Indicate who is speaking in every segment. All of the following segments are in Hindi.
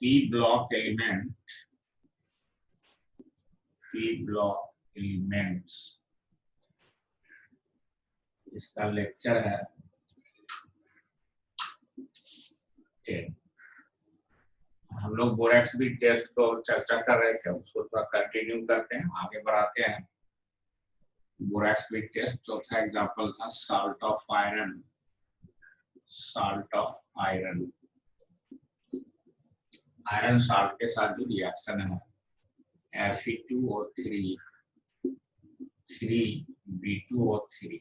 Speaker 1: p block elements इसका लेक्चर है 10। हम लोग बोरेक्स भी टेस्ट को चर्चा कर रहे थे, उसको थोड़ा कंटिन्यू करते हैं, आगे बढ़ाते हैं। बोरेक्स भी टेस्ट चौथा एग्जांपल था salt of iron. Iron salt के साथ जो रिएक्शन है Fe2O3 3B2O3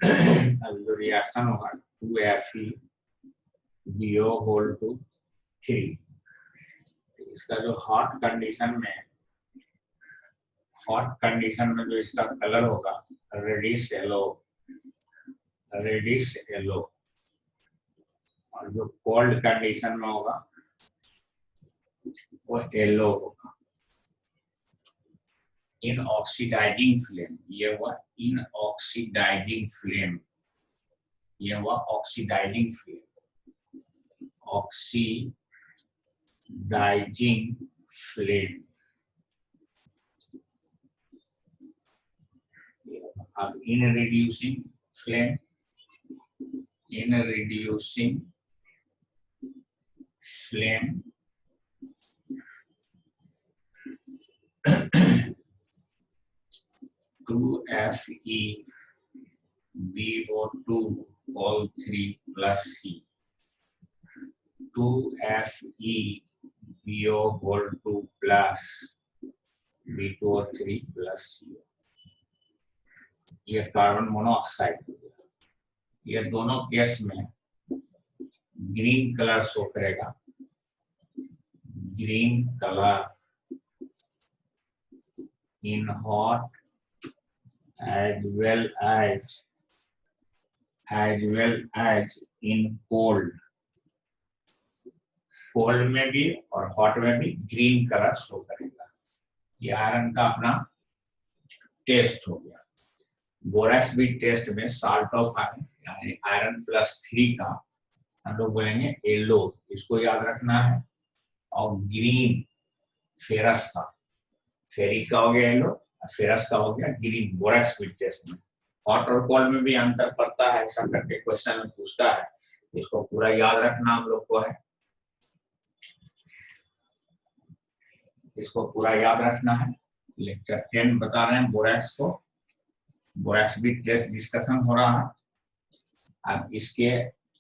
Speaker 1: जो रिएक्शन होगा 2FeBO3। इसका जो हॉट कंडीशन में जो इसका कलर होगा रेडिश येलो, और जो कोल्ड कंडीशन में होगा वो येलो होगा। इन ऑक्सीडाइजिंग फ्लेम, ये हुआ ऑक्सीडाइजिंग फ्लेम। अब in reducing flame, (2FeBO2 plus C) 2FeBO2 plus B2O3 plus C। ये कार्बन मोनोऑक्साइड। ये दोनों केस में ग्रीन कलर शो करेगा, green colour in hot as well as in cold में भी और हॉट में भी ग्रीन कलर शो करेगा। ये आयरन का अपना टेस्ट हो गया। बोरेक्स भी टेस्ट में साल्ट ऑफ आयरन यानी आयरन +3 का हम लोग बोलेंगे येलो, इसको याद रखना है। और ग्रीन फेरस का, फेरिक का हो गया येलो, फेरस का हो गया ग्रीन। बोरेक्स भी टेस्ट में हॉट और कोल्ड में भी अंतर पड़ता है, ऐसा करके क्वेश्चन में पूछता है, इसको पूरा याद रखना हम लोग को है, इसको पूरा याद रखना है। लेक्चर 10 बता रहे हैं बोरेक्स को, बोरेक्स भी टेस्ट डिस्कशन हो रहा है। अब इसके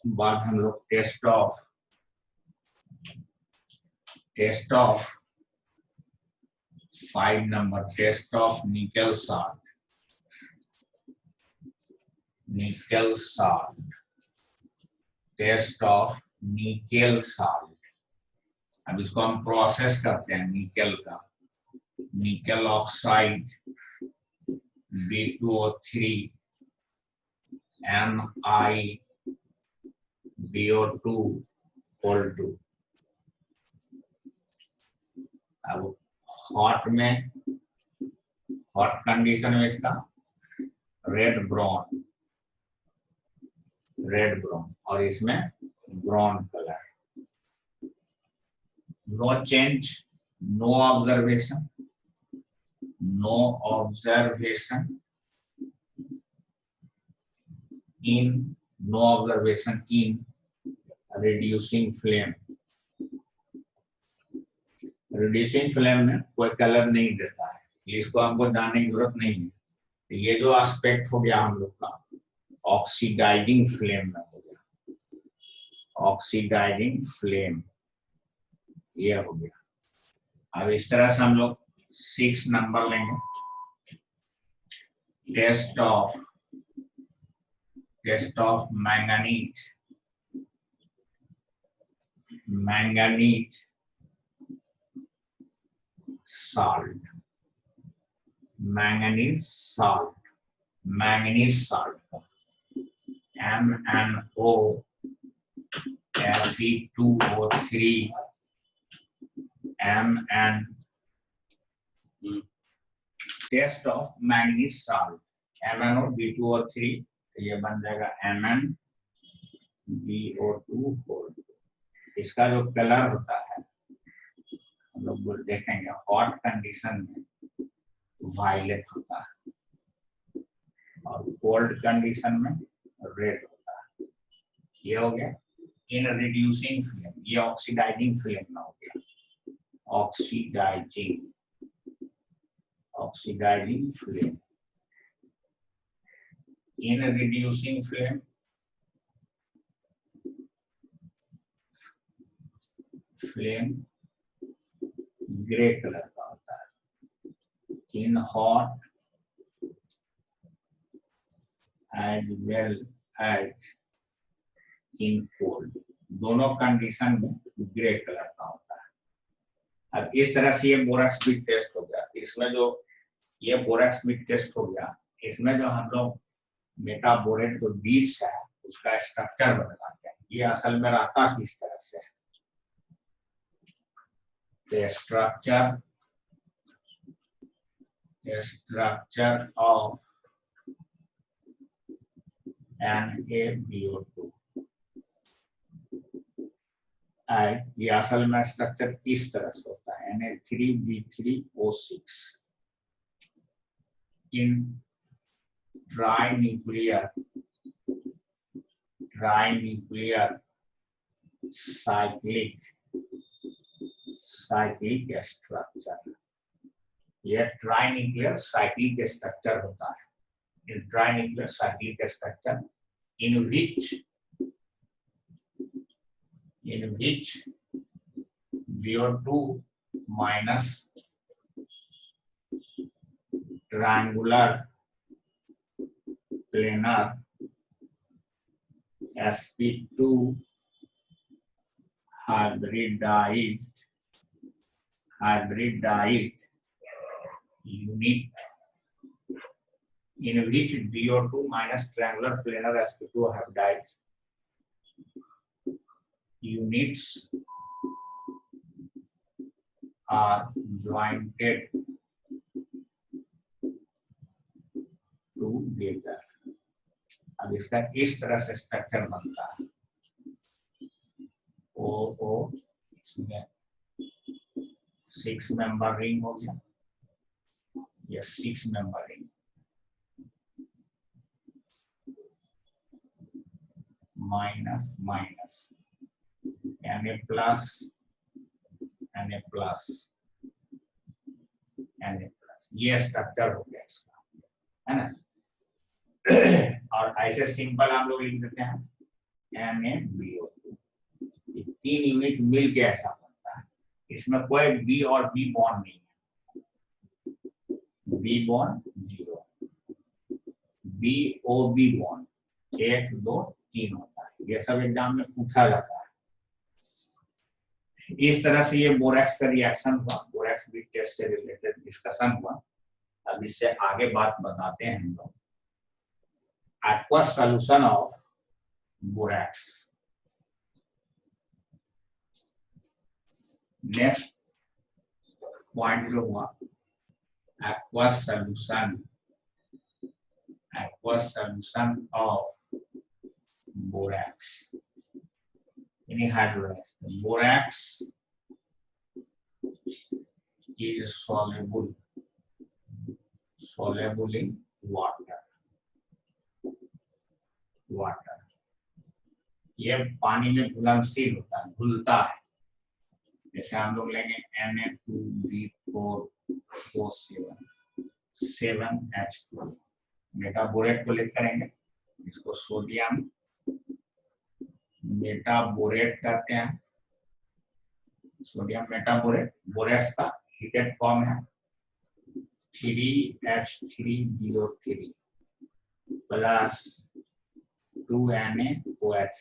Speaker 1: बाद हम लोग test of 5 number, test of nickel salt. Test of nickel salt. अब इसको हम प्रोसेस करते हैं निकेल का। Nickel oxide B2O3 NiBO2 (2). अब हॉट कंडीशन में इसका रेड ब्राउन और इसमें brown colour. No change, no observation in reducing flame। Reducing flame में कोई कलर नहीं देता है, इसको हमको जानने की जरूरत नहीं है। ये जो एस्पेक्ट हो गया हम लोग का ऑक्सीडाइजिंग फ्लेम में हो गया, ऑक्सीडाइजिंग फ्लेम ये हो गया। अब इस तरह से हम लोग 6 नंबर लेंगे। Test of manganese salt। Manganese salt MnO Fe2O3 Mn। Test of manganese salt MnO B2O3, ये बन जाएगा MnBO2। इसका जो कलर होता है हम लोग देखेंगे, हॉट कंडीशन में वायलेट होता है और कोल्ड कंडीशन में रेड होता है। ये हो गया इन रिड्यूसिंग फिल्म, ये ऑक्सीडाइजिंग फिल्म में हो गया, oxidising film. In reducing film, grey colour का होता है। In hot as well as in cold, दोनों कंडीशन में ग्रे कलर का होता है। अब इस तरह से ये बोरैक्स बीट टेस्ट हो गया। इसमें जो ये बोरैक्स बीट टेस्ट हो गया, इसमें जो हम लोग मेटाबोरेट जो बीट्स है उसका स्ट्रक्चर बताते हैं। ये असल में रहता किस तरह से है, the structure of NaBO2, ये असल में स्ट्रक्चर इस तरह से होता है, Na3B3O6 इन ट्राइन्यूक्लियर साइक्लिक स्ट्रक्चर। यह ट्राइन्यूक्लियर साइक्लिक स्ट्रक्चर होता है। In trinuclear cyclic structure in which BO2 minus triangular planar sp2 hybridized unit, in which BO2 minus triangular planar sp2 hybridized units are jointed together। अब इसका इस तरह से स्ट्रक्चर बनता है, ओ इसमें 6 मेंबर रिंग हो गया, ये 6 member ring minus minus Na plus ये स्ट्रक्चर हो गया इसका, है ना। और ऐसे सिंपल हम लोग लिख देते हैं NaBO2। ये 3 यूनिट मिल के ऐसा बनता है। इसमें कोई बी और बी बॉन्ड नहीं है, बी बॉन्ड 0, BOB बॉन्ड 1 2 3 होता है। ये सब एग्जाम में पूछा जाता है। इस तरह से ये बोरैक्स का रिएक्शन हुआ, बोरैक्स बीट टेस्ट से रिलेटेड डिस्कशन हुआ। अब इससे आगे बात बताते हैं हम लोग, aqueous solution of borax। Next point जो हुआ aqueous solution of borax in hydrolysis। borax is soluble in water। ये पानी में घुलनशील होता है, घुलता है। जैसे हम लोग लेंगे Na2B4O7 7H2, मेटाबोरेट को लिख करेंगे, इसको सोडियम मेटाबोरेट कहते हैं। सोडियम मेटाबोरेट, बोरेक्स का हीटेड फॉर्म है 3H3BO3 प्लस 2NaOH।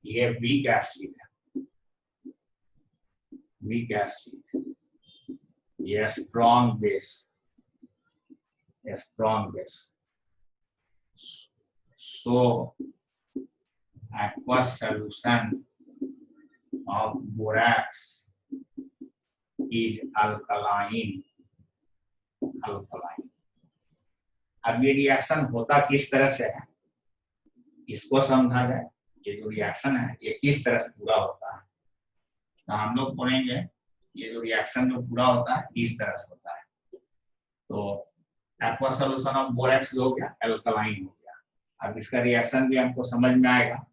Speaker 1: ये वीक एसिड है, ये strong base. So aqueous solution of borax is alkaline। अब ये रिएक्शन होता किस तरह से है इसको समझा जाए। ये जो रिएक्शन है ये किस तरह से पूरा होता है, तो हम लोग पढ़ेंगे ये जो रिएक्शन जो पूरा होता है इस तरह से होता है। तो एक्वा सॉल्यूशन ऑफ बोरेक्स हो गया एल्कलाइन हो गया। अब इसका रिएक्शन भी हमको समझ में आएगा।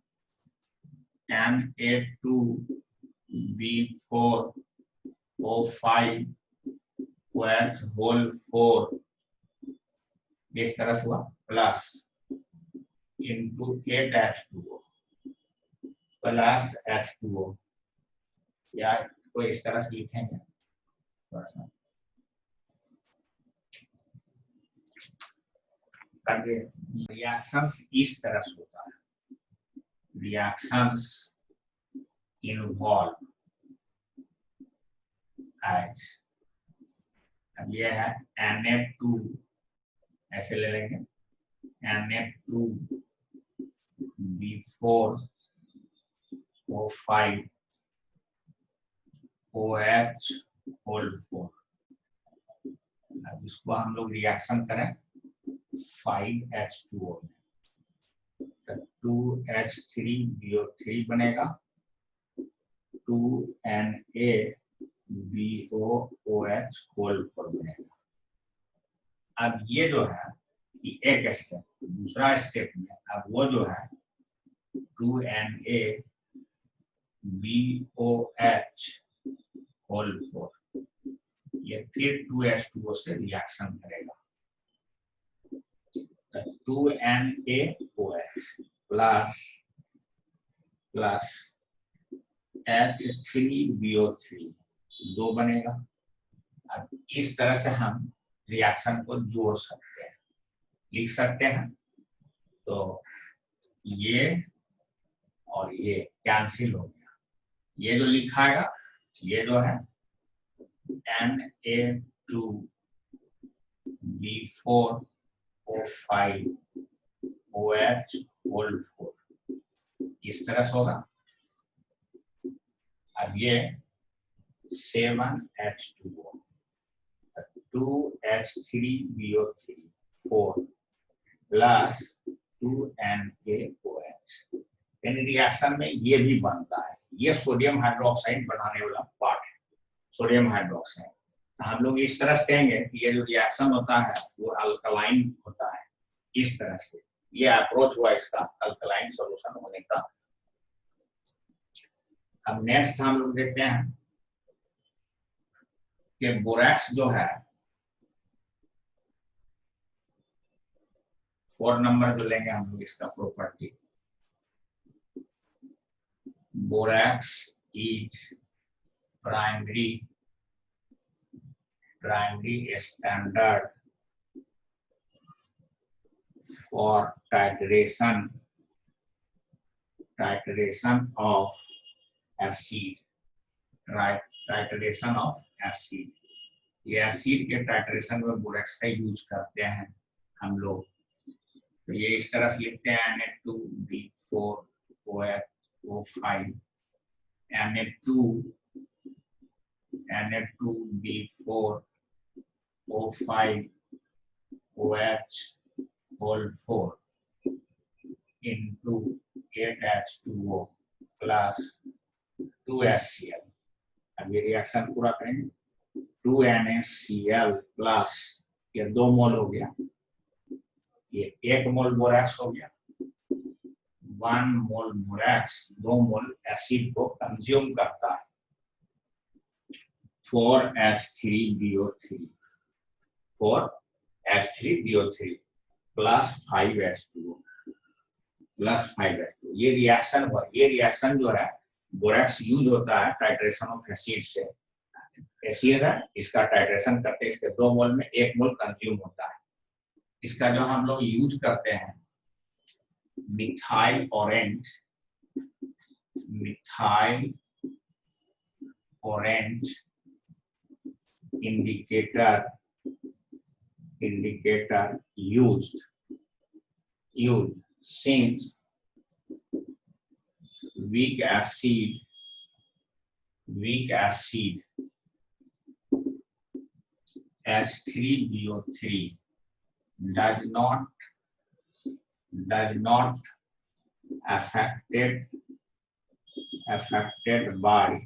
Speaker 1: Na2B4O5 OH होल 4 इस तरह से हुआ plus into 8H2O plus H2O, या तो इस तरह से लिखेंगे थोड़ा सा करके। रिएक्शंस इस तरह से होता है, रिएक्शंस इन्वॉल्व एज, अब ये है Na2 ऐसे ले लेंगे Na2B4O5 OH होल 4। अब इसको हम लोग रिएक्शन करें 5H2O में, तो 2H3BO3 बनेगा, 2NaBOOH होल 4 बनेगा। अब ये जो है ये एक स्टेप, दूसरा स्टेप में अब वो जो है 2NaBOH होल 4 ये फिर 2H2O से रिएक्शन करेगा, 2NaOH प्लस प्लस H3BO3 2 बनेगा। अब इस तरह से हम रिएक्शन को जोड़ सकते हैं, लिख सकते हैं। तो ये और ये कैंसिल हो गया, ये जो लिखा है ये जो है Na2B4O5 OH होल 4 इस तरह से होगा। अब ये 7H2O 2H3BO3 4 प्लस 2NaOH, यानी रिएक्शन में ये भी बनता है। ये सोडियम हाइड्रोक्साइड बनाने वाला पार्ट है, सोडियम हाइड्रोक्साइड। हम लोग इस तरह से कहेंगे कि ये जो रिएक्शन होता है वो अल्कलाइन होता है, इस तरह से ये अप्रोच हुआ इसका अल्कलाइन सॉल्यूशन होने का। अब नेक्स्ट हम लोग देखते हैं कि बोरैक्स जो है 4 नंबर जो लेंगे हम लोग इसका property, borax is primary standard for titration of acid, right? Titration of acid, ये एसिड के टाइट्रेशन में बोरेक्स का यूज करते हैं हम लोग। तो ये इस तरह से लिखते हैं Na2B4OH Na2B4O5 OH whole 4 into 8H2O plus 2HCl। अब ये रिएक्शन पूरा करेंगे, 2NaCl प्लस ये 2 मोल हो गया, ये 1 मोल बोरैक्स हो गया, 1 मोल बोरैक्स 2 मोल एसिड को कंज्यूम करता है, 4H3BO3 plus 5H2O plus 5H2O। ये रिएक्शन हुआ, ये रिएक्शन जो है बोरैक्स यूज होता है टाइट्रेशन ऑफ एसिड से। एसिड है, इसका टाइट्रेशन करते हैं, इसके 2 मोल में 1 मोल कंज्यूम होता है। इसका जो हम लोग यूज करते हैं methyl orange indicator used since weak acid H3BO3 does not affected by,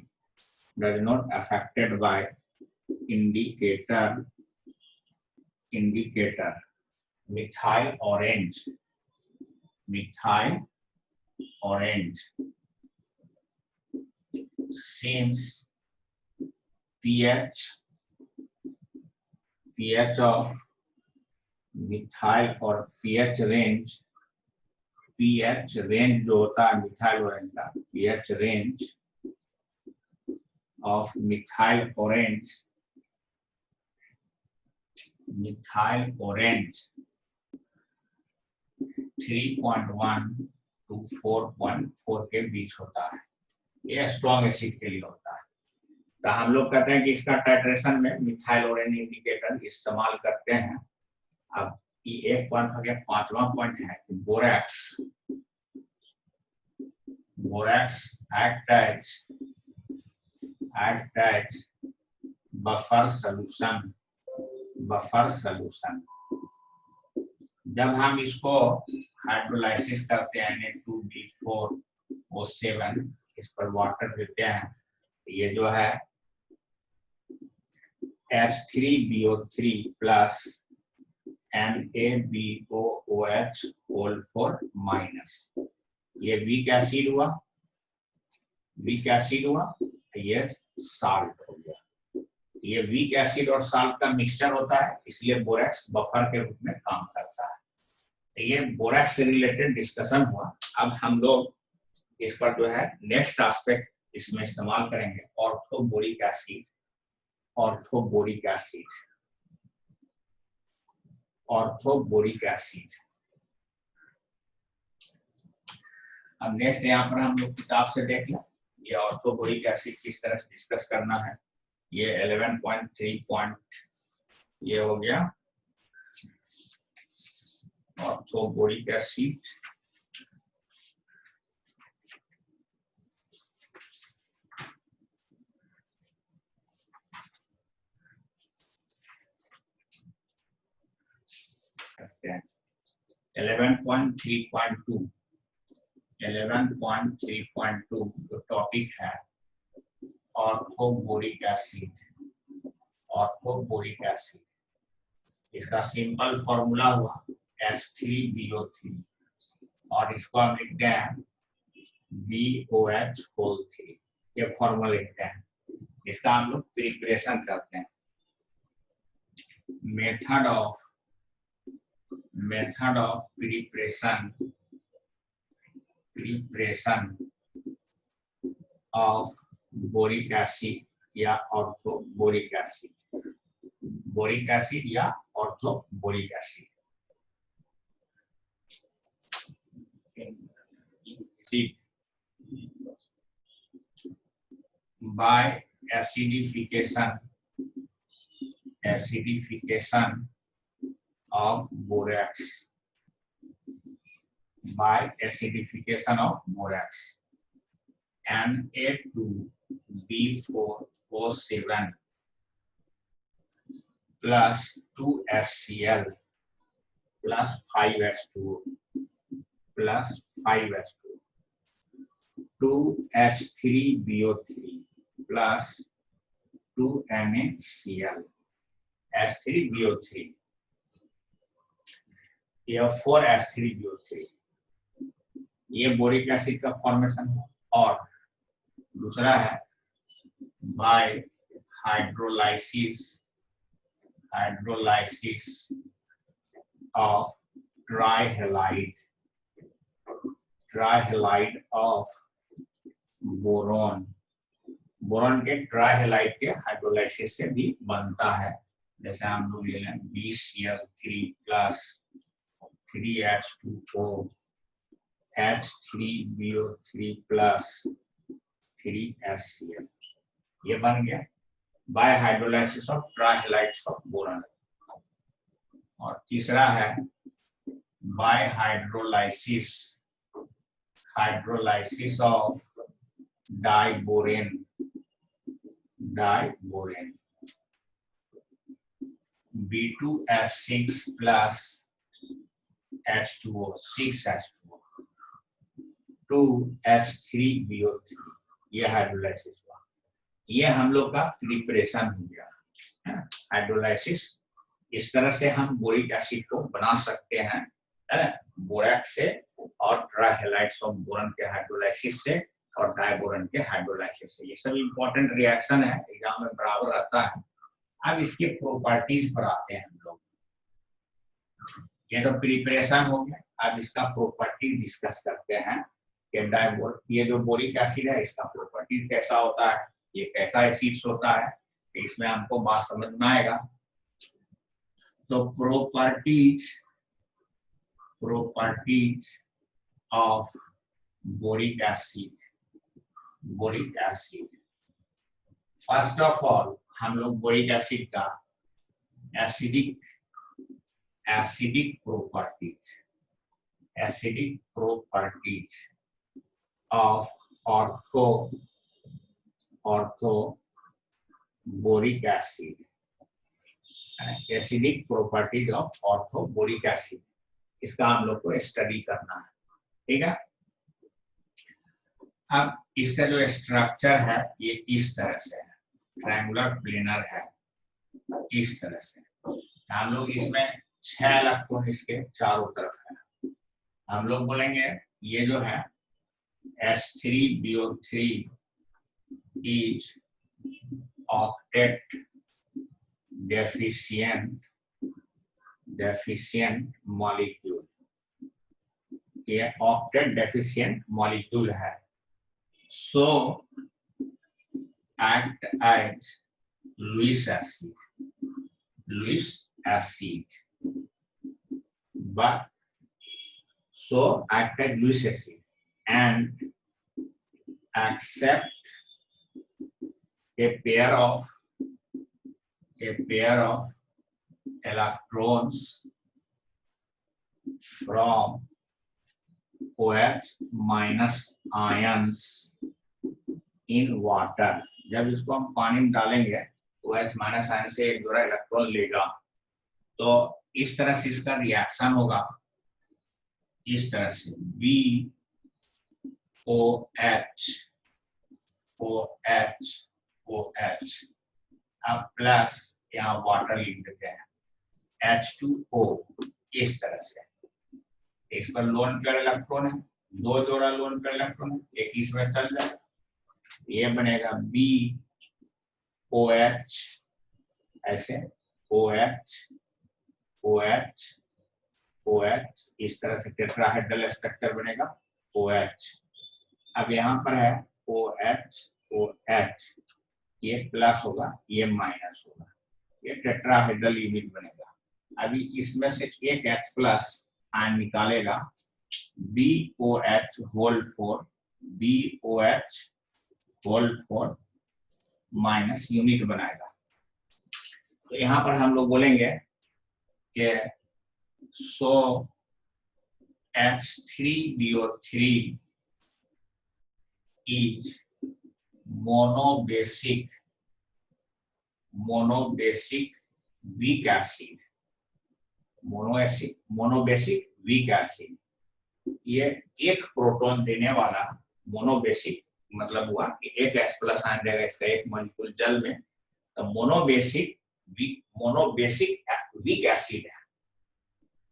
Speaker 1: does not affected by indicator methyl orange since pH of methyl और pH range जो होता है मिथाइल ऑरेंज का, pH range of methyl orange 3.1 to 4.4 के बीच होता है। ये स्ट्रॉन्ग एसिड के लिए होता है। तो हम लोग कहते हैं कि इसका टाइट्रेशन में मिथाइल ऑरेंज इंडिकेटर इस्तेमाल करते हैं। अब ये एक पॉइंट हो गया। पांचवा पॉइंट है borax act as buffer solution. जब हम इसको हाइड्रोलाइसिस करते हैं Na2B4O7 इस पर वाटर देते हैं, ये जो है H3BO3 plus NaBOOH whole 4 minus, ये वीक एसिड हुआ, ये साल्ट हो गया। ये वीक एसिड और साल्ट का मिक्सचर होता है, इसलिए बोरैक्स बफर के रूप में काम करता है। तो ये बोरैक्स से रिलेटेड डिस्कशन हुआ। अब हम लोग इस पर जो है नेक्स्ट एस्पेक्ट इसमें इस्तेमाल करेंगे, ऑर्थोबोरिक एसिड। अब नेक्स्ट यहाँ पर हम लोग किताब से देख लें, ये ऑर्थोबोरिक एसिड किस तरह से डिस्कस करना है। ये 11.3 ये हो गया ऑर्थोबोरिक एसिड। करते हैं 11.3.2 जो टॉपिक है ऑर्थोबोरिक एसिड। इसका सिंपल फॉर्मूला हुआ H3BO3 और इसको हम लिखते हैं BOH होल 3। ये फॉर्मूला लिखते हैं, इसका हम लोग प्रिपरेशन करते हैं। Method of preparation of boric acid या ऑर्थोबोरिक एसिड। बोरिक एसिड या orthoboric acid by acidification of borax, Na2B4O7 plus 2HCl plus 5H2O plus 5H2O 2H3BO3 plus 2NaCl H3BO3 यह 4H3BO3 ये बोरिक एसिड का फॉर्मेशन है। और दूसरा है by hydrolysis of trihalide of boron के ट्राइहैलाइड के हाइड्रोलाइसिस से भी बनता है। जैसे हम लोग ले लें BCl3 plus 3H2O H3BO3 plus 3HCl, ये बन गया by hydrolysis of trihalides of boron. और तीसरा है by hydrolysis of diborane B2H6 plus H2O 6H2O 2H3BO3, ये हाइड्रोलाइसिस हुआ। ये हम लोग का प्रिपरेशन हो गया है ना, हाइड्रोलाइसिस। इस तरह से हम बोरिक एसिड को बना सकते हैं, है ना, बोरैक्स से और ट्राइहैलाइड्स ऑफ बोरन के हाइड्रोलाइसिस से और डाइबोरन के हाइड्रोलाइसिस से। ये सब इंपॉर्टेंट रिएक्शन है, एग्जाम में बराबर रहता है। अब इसके प्रॉपर्टीज पर आते हैं हम लोग। ये तो प्रिपरेशन हो गया, अब इसका प्रॉपर्टी डिस्कस करते हैं कि डाइबोर, ये जो बोरिक एसिड है इसका प्रॉपर्टीज कैसा होता है, ये कैसा एसिड्स होता है, इसमें हमको बात समझ में आएगा। तो properties of boric acid, first of all हम लोग बोरिक एसिड का acidic properties of ortho boric acid, acidic properties of ortho boric acid, इसका हम लोग को स्टडी करना है, ठीक है। अब इसका जो स्ट्रक्चर है ये इस तरह से है, ट्रायंगुलर प्लेनर है इस तरह से। हम लोग इसमें 6 इलेक्ट्रॉन इसके चारों तरफ है। हम लोग बोलेंगे ये जो है H3BO3 is octet deficient molecule, ये ऑक्टेट डेफिशिएंट मॉलिक्यूल है। So act as Lewis acid, but so act as Lewis acid and accept a pair of electrons from OH minus ions in water। जब इसको हम पानी में डालेंगे OH माइनस आयन से एक जोड़ा इलेक्ट्रॉन लेगा, तो इस तरह से इसका रिएक्शन होगा, इस तरह से OH अब प्लस यहाँ वाटर लिख देते हैं H2O, इस तरह से। इस पर लोन पेयर इलेक्ट्रॉन है, 2 जोड़ा लोन पेयर इलेक्ट्रॉन है, एक इसमें चल जाएगा, ये बनेगा BOH, ऐसे OH इस तरह से टेट्राहेड्रल स्ट्रक्चर बनेगा OH। अब यहाँ पर है OH, ये प्लस होगा ये माइनस होगा, ये टेट्राहेड्रल यूनिट बनेगा। अभी इसमें से एक H प्लस आयन निकालेगा, BOH होल 4 माइनस यूनिट बनाएगा। तो यहाँ पर हम लोग बोलेंगे कि सो H3BO3 is monobasic weak acid, monobasic weak acid. ये एक प्रोटॉन देने वाला मोनोबेसिक मतलब हुआ कि एक H प्लस आयन देगा इसका एक मॉलिक्यूल जल में, तो मोनोबेसिक वीक एसिड है,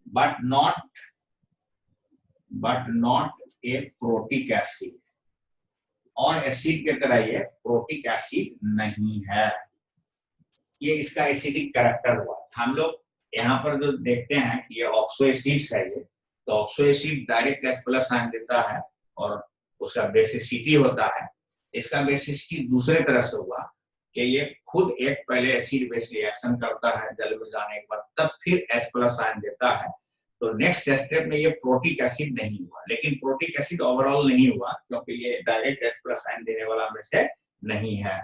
Speaker 1: but not a protic acid. और एसिड की तरह ये प्रोटिक एसिड नहीं है, ये इसका एसिडिक कैरेक्टर हुआ। हम लोग यहाँ पर जो देखते हैं ये ऑक्सो एसिड्स है, ये तो oxo acid direct H plus ion देता है और उसका बेसिसिटी होता है। इसका बेसिसिटी दूसरे तरह से हुआ कि ये खुद एक पहले एसिड बेस रिएक्शन करता है जल में जाने के बाद, तब फिर H प्लस आयन देता है। तो नेक्स्ट स्टेप में ये प्रोटिक एसिड नहीं हुआ, लेकिन प्रोटिक एसिड ओवरऑल नहीं हुआ क्योंकि ये डायरेक्ट H प्लस आयन देने वाला में से नहीं है।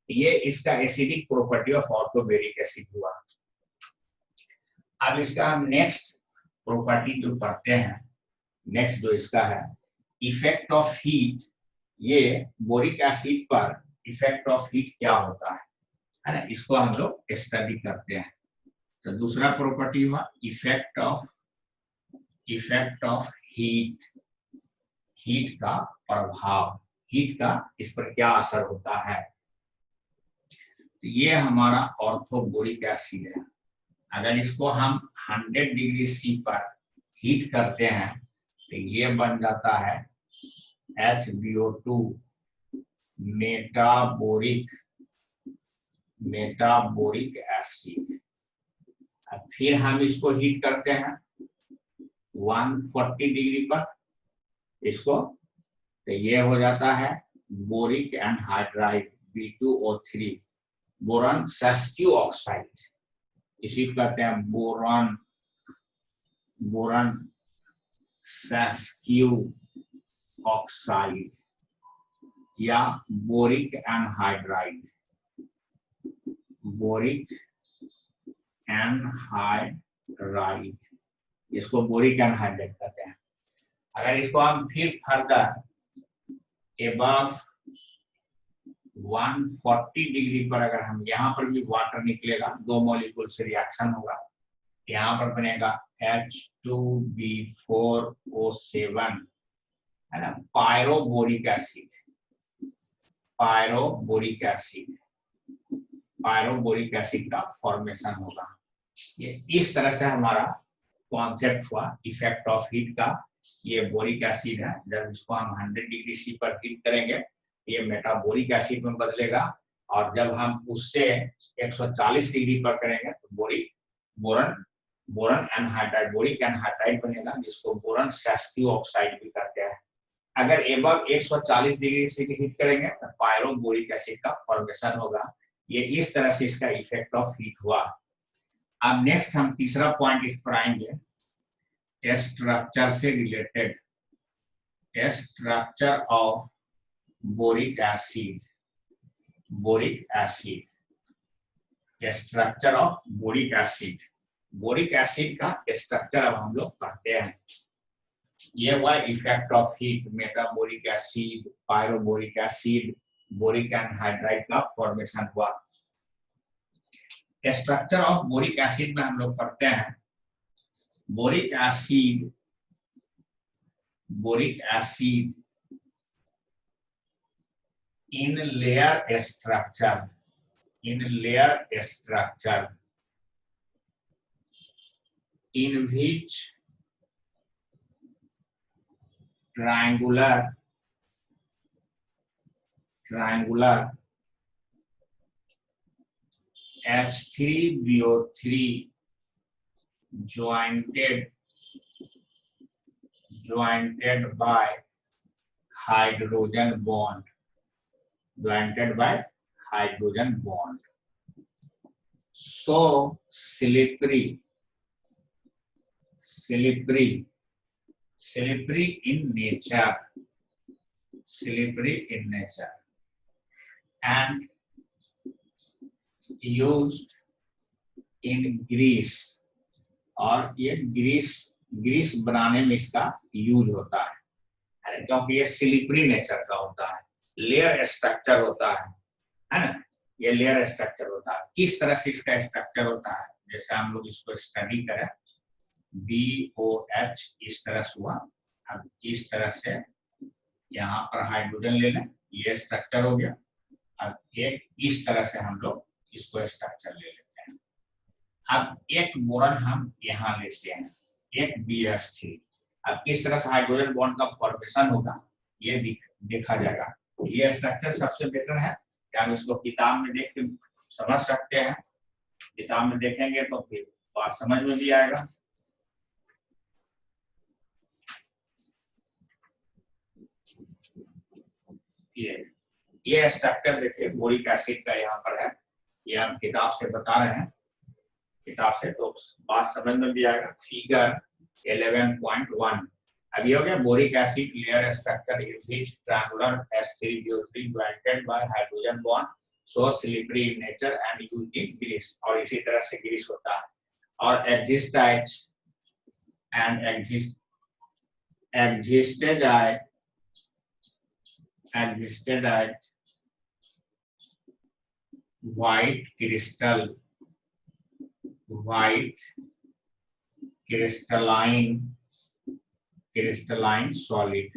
Speaker 1: ये इसका एसिडिक प्रॉपर्टी ऑफ ऑर्थोबेरिक एसिड हुआ। अब इसका नेक्स्ट प्रॉपर्टी जो पढ़ते हैं, नेक्स्ट जो इसका है इफेक्ट ऑफ हीट, ये बोरिक एसिड पर इफेक्ट ऑफ हीट क्या होता है ना, इसको हम लोग स्टडी करते हैं। तो दूसरा प्रॉपर्टी हुआ इफेक्ट ऑफ हीट का प्रभाव, हीट का इस पर क्या असर होता है। तो ये हमारा ऑर्थोबोरिक एसिड है। अगर इसको हम 100 डिग्री सी पर हीट करते हैं तो ये बन जाता है HbO2 मेटाबोरिक एसिड। अब फिर हम इसको हीट करते हैं 140 डिग्री पर इसको, तो ये हो जाता है boric anhydride B2O3, boron sesquioxide, इसी को कहते हैं बोरॉन सस्क्यू ऑक्साइड या बोरिक एनहाइड्राइड, इसको बोरिक एनहाइड्राइड कहते हैं। अगर इसको हम फिर फर्दर एबव 140 डिग्री पर अगर हम यहाँ पर भी वाटर निकलेगा, 2 मॉलिक्यूल से रिएक्शन होगा, यहाँ पर बनेगा H2B4O7, है ना, पायरोबोरिक एसिड का फॉर्मेशन होगा। ये इस तरह से हमारा कॉन्सेप्ट हुआ इफेक्ट ऑफ हीट का। ये बोरिक एसिड है, जब इसको हम 100 डिग्री सी पर हीट करेंगे ये मेटाबोरिक एसिड में बदलेगा, और जब हम उससे 140 डिग्री पर करेंगे तो बोरॉन एनहाइड्राइड बनेगा, जिसको बोरॉन सस्क्यू ऑक्साइड भी कहते हैं। अगर एबव 140 डिग्री से हीट करेंगे तो पायरोबोरिक एसिड का फॉर्मेशन होगा। ये इस तरह से इसका इफेक्ट ऑफ हीट हुआ। अब नेक्स्ट हम तीसरा पॉइंट इस पर आएंगे, स्ट्रक्चर से related, structure of boric acid, structure of boric acid का स्ट्रक्चर अब हम लोग पढ़ते हैं। ये हुआ effect of heat, metaboric acid, pyroboric acid, boric anhydride का फॉर्मेशन हुआ। स्ट्रक्चर ऑफ बोरिक एसिड में हम लोग पढ़ते हैं, boric acid in layer structure in which triangular H3BO3 jointed by hydrogen bond, so slippery in nature, and used in grease, और ये ग्रीस बनाने में इसका यूज होता है, क्योंकि ये स्लिपरी नेचर का होता है, लेयर स्ट्रक्चर होता है ना, ये लेयर स्ट्रक्चर होता है। किस तरह से इसका स्ट्रक्चर होता है, जैसे हम लोग इसको स्टडी करें, BOH इस तरह से हुआ, अब इस तरह से यहाँ पर हाइड्रोजन ले लें, ये स्ट्रक्चर हो गया। अब एक इस तरह से हम लोग इसको स्ट्रक्चर ले लेते हैं। अब एक बोरॉन हम यहाँ लेते हैं, एक BH3। अब किस तरह से हाइड्रोजन बॉन्ड का फॉर्मेशन होगा ये देखा जाएगा। ये स्ट्रक्चर सबसे बेटर है कि हम इसको किताब में देख के समझ सकते हैं, किताब में देखेंगे तो फिर बात समझ में भी आएगा। ये स्ट्रक्चर देखिए बोरिक एसिड का यहाँ पर है, ये हम किताब से बता रहे हैं, किताब से तो बात समझ में भी आएगा। फिगर 11.1 अभी हो गया, boric acid layer structure in which triangular H3BO3 jointed by hydrogen bond, so slippery in nature and used in grease, और इसी तरह से ग्रीस होता है। और existed at white crystalline solid,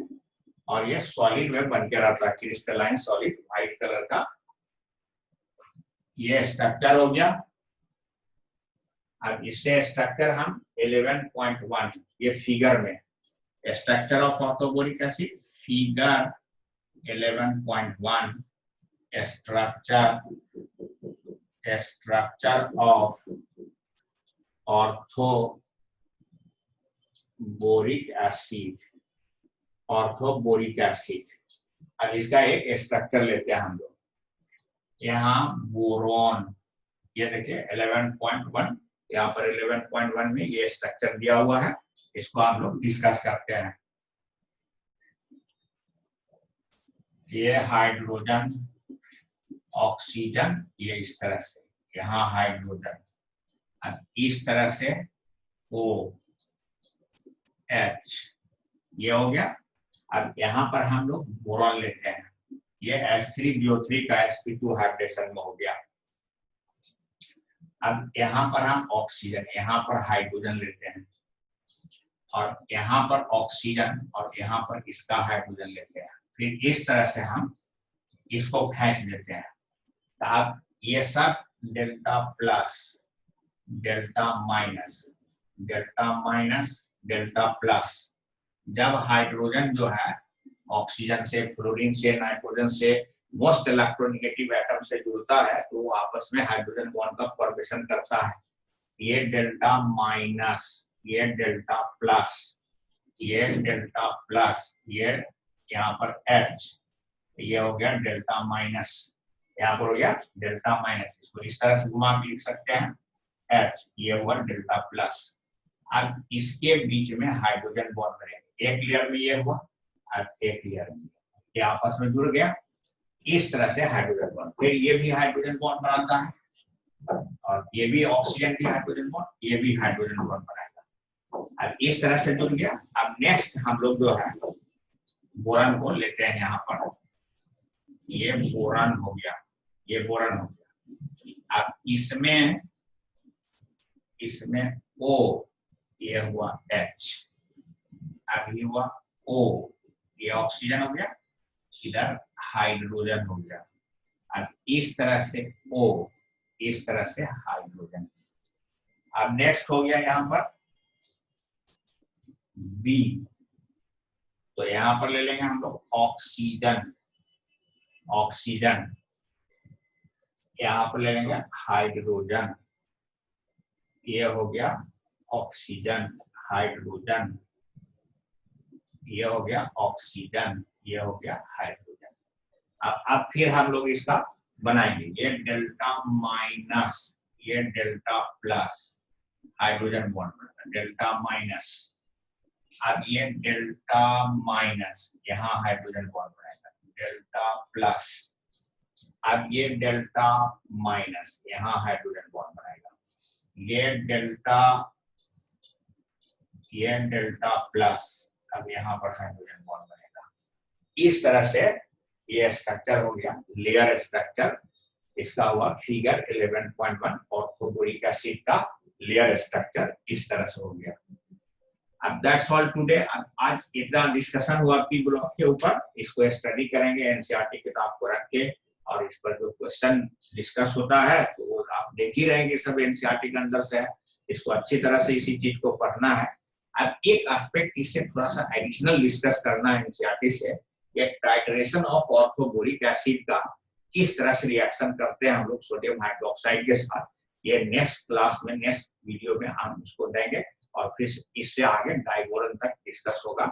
Speaker 1: और ये सॉलिड में बन के रहता है, क्रिस्टलाइन सॉलिड व्हाइट कलर का। ये स्ट्रक्चर हो गया। अब इससे स्ट्रक्चर हम 11.1 ये फिगर में structure of orthoboric acid, figure 11.1 structure of orthoboric acid, orthoboric acid. अब इसका एक स्ट्रक्चर लेते हैं हम लोग। यहाँ बोरॉन, ये देखिए 11.1, यहाँ पर 11.1 में ये स्ट्रक्चर दिया हुआ है, इसको हम लोग डिस्कस करते हैं। ये हाइड्रोजन, ऑक्सीजन, ये इस तरह से, यहाँ हाइड्रोजन, इस तरह से OH, ये हो गया। अब यहाँ पर हम लोग बोरॉन लेते हैं, ये H3BO3 का sp2 हाइब्रिडेशन में हो गया। अब यहाँ पर हम ऑक्सीजन, यहाँ पर हाइड्रोजन लेते हैं, और यहाँ पर ऑक्सीजन और यहाँ पर इसका हाइड्रोजन लेते हैं, फिर इस तरह से हम इसको खींच देते हैं। तो अब ये सब delta plus, delta minus, delta minus, delta plus. जब हाइड्रोजन जो है ऑक्सीजन से, फ्लोरीन से, नाइट्रोजन से, मोस्ट इलेक्ट्रोनेगेटिव एटम से जुड़ता है, तो वो आपस में हाइड्रोजन बॉन्ड का फॉर्मेशन करता है। ये डेल्टा माइनस, ये डेल्टा प्लस, ये डेल्टा प्लस, ये यहाँ पर H, ये हो गया डेल्टा माइनस, यहाँ पर हो गया डेल्टा माइनस। इसको इस तरह से घुमा के लिख सकते हैं H, ये हुआ डेल्टा प्लस। अब इसके बीच में हाइड्रोजन बॉन्ड बनेगा, एक लेयर में ये हुआ और एक लेयर में ये आपस में जुड़ गया, इस तरह से हाइड्रोजन बॉन्ड। फिर ये भी हाइड्रोजन बॉन्ड बनाता है, और ये भी ऑक्सीजन की हाइड्रोजन बॉन्ड, ये भी हाइड्रोजन बॉन्ड बनाएगा। अब इस तरह से जुड़ गया। अब नेक्स्ट हम लोग जो है बोरान को लेते हैं, यहाँ पर ये बोरान हो गया, ये बोरान हो गया। अब इसमें O, ये हुआ H, अब ये हुआ O, ये ऑक्सीजन हो गया, इधर हाइड्रोजन हो गया। अब इस तरह से O, इस तरह से हाइड्रोजन। अब नेक्स्ट हो गया यहाँ पर B, तो यहाँ पर ले लेंगे हम लोग ऑक्सीजन, ऑक्सीजन, यहाँ पर ले लेंगे हाइड्रोजन, ये हो गया ऑक्सीजन, हाइड्रोजन, ये हो गया ऑक्सीजन, ये हो गया हाइड्रोजन। अब फिर हम लोग इसका बनाएंगे, ये डेल्टा माइनस, ये delta plus, hydrogen bond, delta minus. अब ये डेल्टा माइनस, यहाँ हाइड्रोजन बॉन्ड बनेगा, डेल्टा प्लस। अब ये डेल्टा माइनस, यहाँ हाइड्रोजन बॉन्ड बनेगा, ये डेल्टा प्लस, अब यहाँ पर हाइड्रोजन बॉन्ड बनेगा। इस तरह से ये स्ट्रक्चर हो गया, लेयर स्ट्रक्चर। इसका हुआ फिगर 11.1 ऑर्थोबोरिक एसिड का लेयर स्ट्रक्चर इस तरह से हो गया। अब दैट्स ऑल टुडे। आज इतना डिस्कशन हुआ पी ब्लॉक के ऊपर, इसको स्टडी करेंगे एनसीईआरटी किताब को रख के, और इस पर जो क्वेश्चन डिस्कस होता है तो वो आप देख ही रहेंगे, सब एनसीईआरटी के अंदर से है। इसको अच्छी तरह से इसी चीज को पढ़ना है। अब एक एस्पेक्ट इससे थोड़ा सा एडिशनल डिस्कस करना है एनसीईआरटी से, ये टाइट्रेशन ऑफ ऑर्थोबोरिक एसिड का किस तरह से रिएक्शन करते हैं हम लोग सोडियम हाइड्रोक्साइड के साथ। ये नेक्स्ट क्लास में, नेक्स्ट वीडियो में हम उसको देंगे, और फिर इससे आगे डाइबोरन तक डिस्कस होगा।